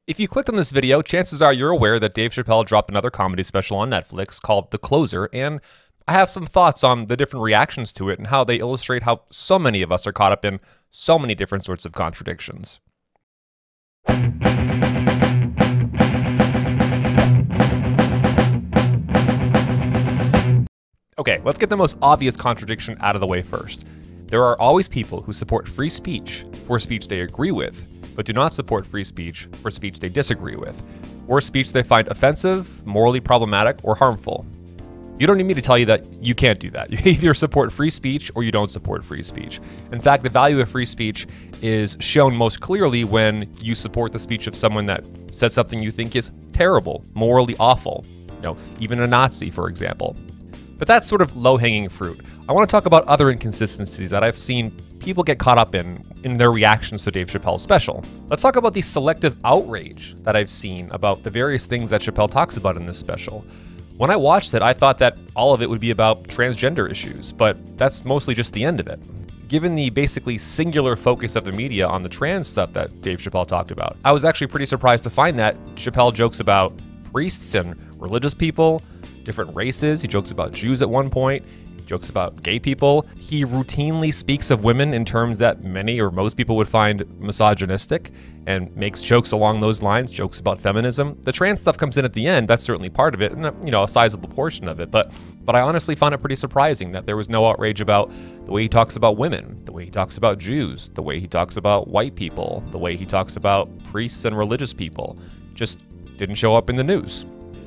If you clicked on this video, chances are you're aware that Dave Chappelle dropped another comedy special on Netflix called The Closer, and I have some thoughts on the different reactions to it and how they illustrate how so many of us are caught up in so many different sorts of contradictions. Okay, let's get the most obvious contradiction out of the way first. There are always people who support free speech for speech they agree with, but do not support free speech for speech they disagree with, or speech they find offensive, morally problematic, or harmful. You don't need me to tell you that you can't do that. You either support free speech or you don't support free speech. In fact, the value of free speech is shown most clearly when you support the speech of someone that says something you think is terrible, morally awful. Even a Nazi, for example. But that's sort of low-hanging fruit. I want to talk about other inconsistencies that I've seen people get caught up in their reactions to Dave Chappelle's special. Let's talk about the selective outrage that I've seen about the various things that Chappelle talks about in this special. When I watched it, I thought that all of it would be about transgender issues, but that's mostly just the end of it. Given the basically singular focus of the media on the trans stuff that Dave Chappelle talked about, I was actually pretty surprised to find that Chappelle jokes about priests and religious people, different races. He jokes about Jews at one point. He jokes about gay people. He routinely speaks of women in terms that many or most people would find misogynistic and makes jokes along those lines, jokes about feminism. The trans stuff comes in at the end. That's certainly part of it, and a sizable portion of it. But I honestly found it pretty surprising that there was no outrage about the way he talks about women, the way he talks about Jews, the way he talks about white people, the way he talks about priests and religious people. Just didn't show up in the news.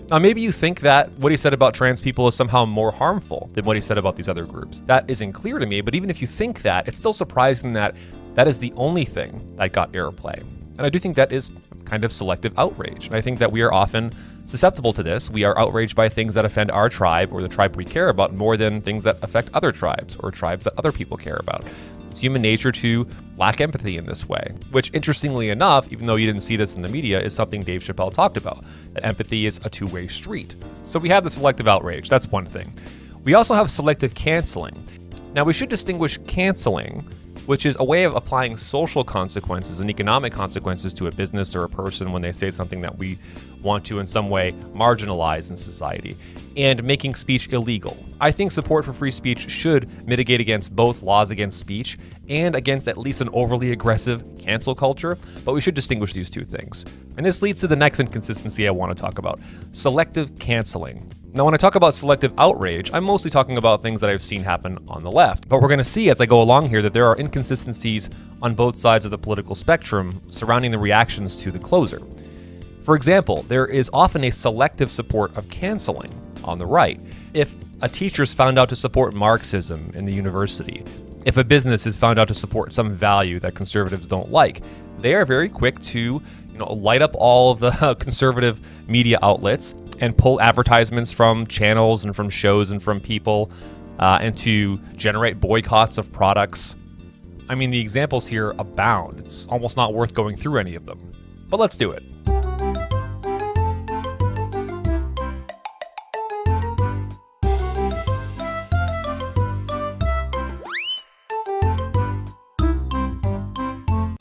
Now, maybe you think that what he said about trans people is somehow more harmful than what he said about these other groups. That isn't clear to me, but even if you think that, it's still surprising that that is the only thing that got airplay. And I do think that is kind of selective outrage. And I think that we are often susceptible to this. We are outraged by things that offend our tribe or the tribe we care about more than things that affect other tribes or tribes that other people care about. It's human nature to lack empathy in this way, which interestingly enough, even though you didn't see this in the media, is something Dave Chappelle talked about, that empathy is a two-way street. So we have the selective outrage, that's one thing. We also have selective canceling. Now we should distinguish canceling, which is a way of applying social consequences and economic consequences to a business or a person when they say something that we want to in some way marginalize in society, and making speech illegal. I think support for free speech should mitigate against both laws against speech and against at least an overly aggressive cancel culture, but we should distinguish these two things. And this leads to the next inconsistency I want to talk about, selective canceling. Now, when I talk about selective outrage, I'm mostly talking about things that I've seen happen on the left. But we're going to see as I go along here that there are inconsistencies on both sides of the political spectrum surrounding the reactions to The Closer. For example, there is often a selective support of canceling on the right. If a teacher is found out to support Marxism in the university, if a business is found out to support some value that conservatives don't like, they are very quick to light up all of the conservative media outlets and pull advertisements from channels and from shows and from people and to generate boycotts of products. I mean, the examples here abound. It's almost not worth going through any of them. But let's do it.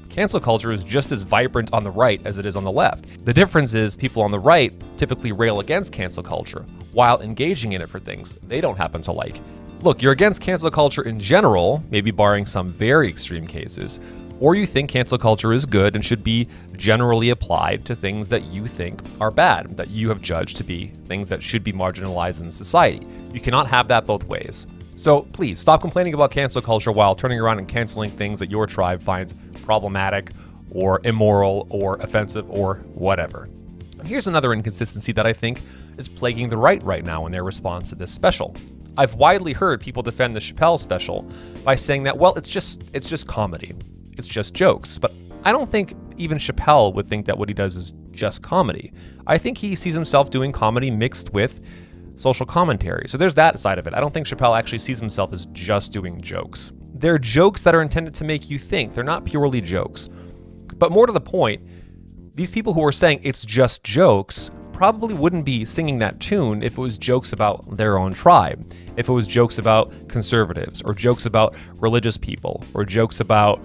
Cancel culture is just as vibrant on the right as it is on the left. The difference is people on the right typically rail against cancel culture while engaging in it for things they don't happen to like. Look, you're against cancel culture in general, maybe barring some very extreme cases, or you think cancel culture is good and should be generally applied to things that you think are bad, that you have judged to be things that should be marginalized in society. You cannot have that both ways. So please stop complaining about cancel culture while turning around and canceling things that your tribe finds problematic or immoral or offensive or whatever. And here's another inconsistency that I think is plaguing the right now in their response to this special. I've widely heard people defend the Chappelle special by saying that, well, it's just comedy. It's just jokes. But I don't think even Chappelle would think that what he does is just comedy. I think he sees himself doing comedy mixed with social commentary. So there's that side of it. I don't think Chappelle actually sees himself as just doing jokes. They're jokes that are intended to make you think. They're not purely jokes. But more to the point, these people who are saying it's just jokes probably wouldn't be singing that tune if it was jokes about their own tribe, if it was jokes about conservatives, or jokes about religious people, or jokes about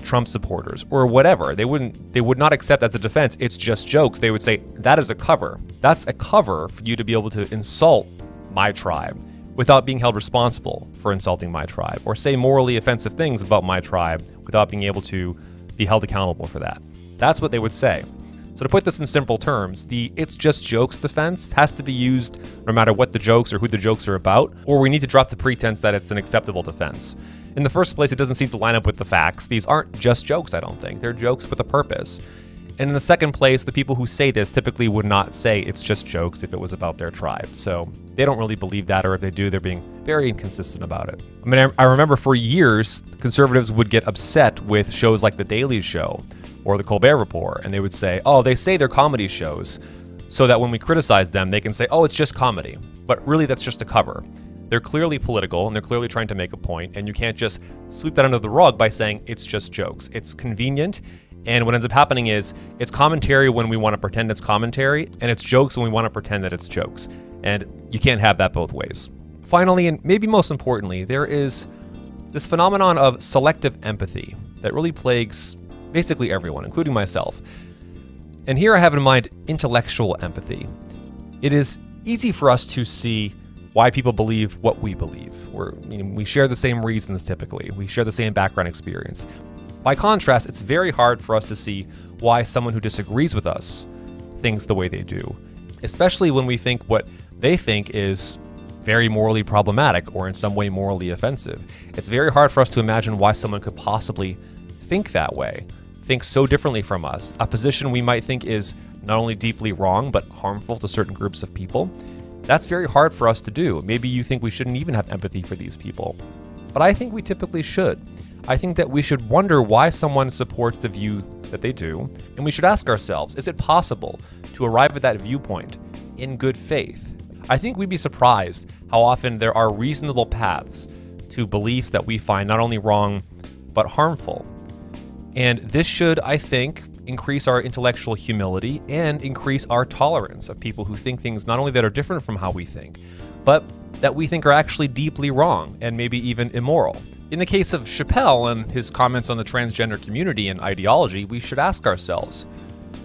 Trump supporters or whatever. They would not accept as a defense, it's just jokes. They would say, that is a cover. That's a cover for you to be able to insult my tribe without being held responsible for insulting my tribe, or say morally offensive things about my tribe without being able to be held accountable for that. That's what they would say. So to put this in simple terms, the it's just jokes defense has to be used no matter what the jokes or who the jokes are about, or we need to drop the pretense that it's an acceptable defense. In the first place, it doesn't seem to line up with the facts. These aren't just jokes, I don't think. They're jokes with a purpose. And in the second place, the people who say this typically would not say it's just jokes if it was about their tribe. So they don't really believe that, or if they do, they're being very inconsistent about it. I mean, I remember for years, conservatives would get upset with shows like The Daily Show or The Colbert Report, and they would say, oh, they say they're comedy shows, so that when we criticize them, they can say, oh, it's just comedy. But really, that's just a cover. They're clearly political, and they're clearly trying to make a point, and you can't just sweep that under the rug by saying it's just jokes. It's convenient. And what ends up happening is it's commentary when we want to pretend it's commentary, and it's jokes when we want to pretend that it's jokes. And you can't have that both ways. Finally, and maybe most importantly, there is this phenomenon of selective empathy that really plagues basically everyone, including myself. And here I have in mind intellectual empathy. It is easy for us to see why people believe what we believe. We share the same reasons typically. We share the same background experience. By contrast, it's very hard for us to see why someone who disagrees with us thinks the way they do, especially when we think what they think is very morally problematic or in some way morally offensive. It's very hard for us to imagine why someone could possibly think that way, think so differently from us, a position we might think is not only deeply wrong, but harmful to certain groups of people. That's very hard for us to do. Maybe you think we shouldn't even have empathy for these people, but I think we typically should. I think that we should wonder why someone supports the view that they do, and we should ask ourselves, is it possible to arrive at that viewpoint in good faith? I think we'd be surprised how often there are reasonable paths to beliefs that we find not only wrong, but harmful. And this should, I think, increase our intellectual humility and increase our tolerance of people who think things not only that are different from how we think, but that we think are actually deeply wrong and maybe even immoral. In the case of Chappelle and his comments on the transgender community and ideology, we should ask ourselves,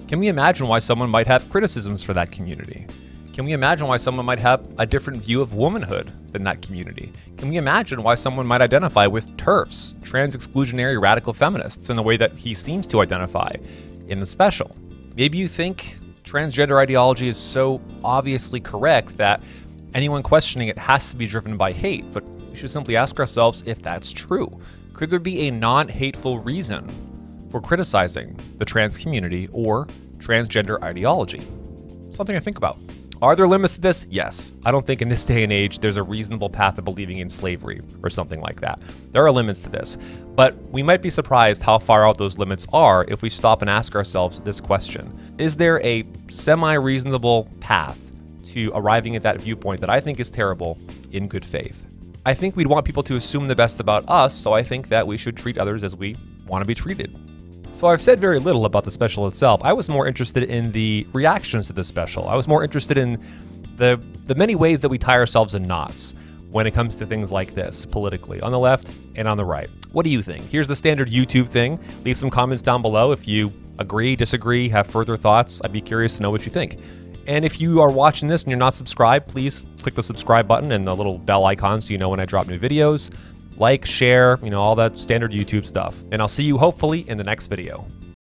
can we imagine why someone might have criticisms for that community? Can we imagine why someone might have a different view of womanhood than that community? Can we imagine why someone might identify with TERFs, trans-exclusionary radical feminists, in the way that he seems to identify in the special? Maybe you think transgender ideology is so obviously correct that anyone questioning it has to be driven by hate, but we should simply ask ourselves if that's true. Could there be a non-hateful reason for criticizing the trans community or transgender ideology? Something to think about. Are there limits to this? Yes. I don't think in this day and age there's a reasonable path of believing in slavery or something like that. There are limits to this, but we might be surprised how far out those limits are if we stop and ask ourselves this question. Is there a semi-reasonable path to arriving at that viewpoint that I think is terrible in good faith? I think we'd want people to assume the best about us, so I think that we should treat others as we want to be treated. So I've said very little about the special itself. I was more interested in the reactions to the special. I was more interested in the many ways that we tie ourselves in knots when it comes to things like this, politically, on the left and on the right. What do you think? Here's the standard YouTube thing. Leave some comments down below if you agree, disagree, have further thoughts. I'd be curious to know what you think. And if you are watching this and you're not subscribed, please click the subscribe button and the little bell icon so you know when I drop new videos. Like, share, all that standard YouTube stuff. And I'll see you hopefully in the next video.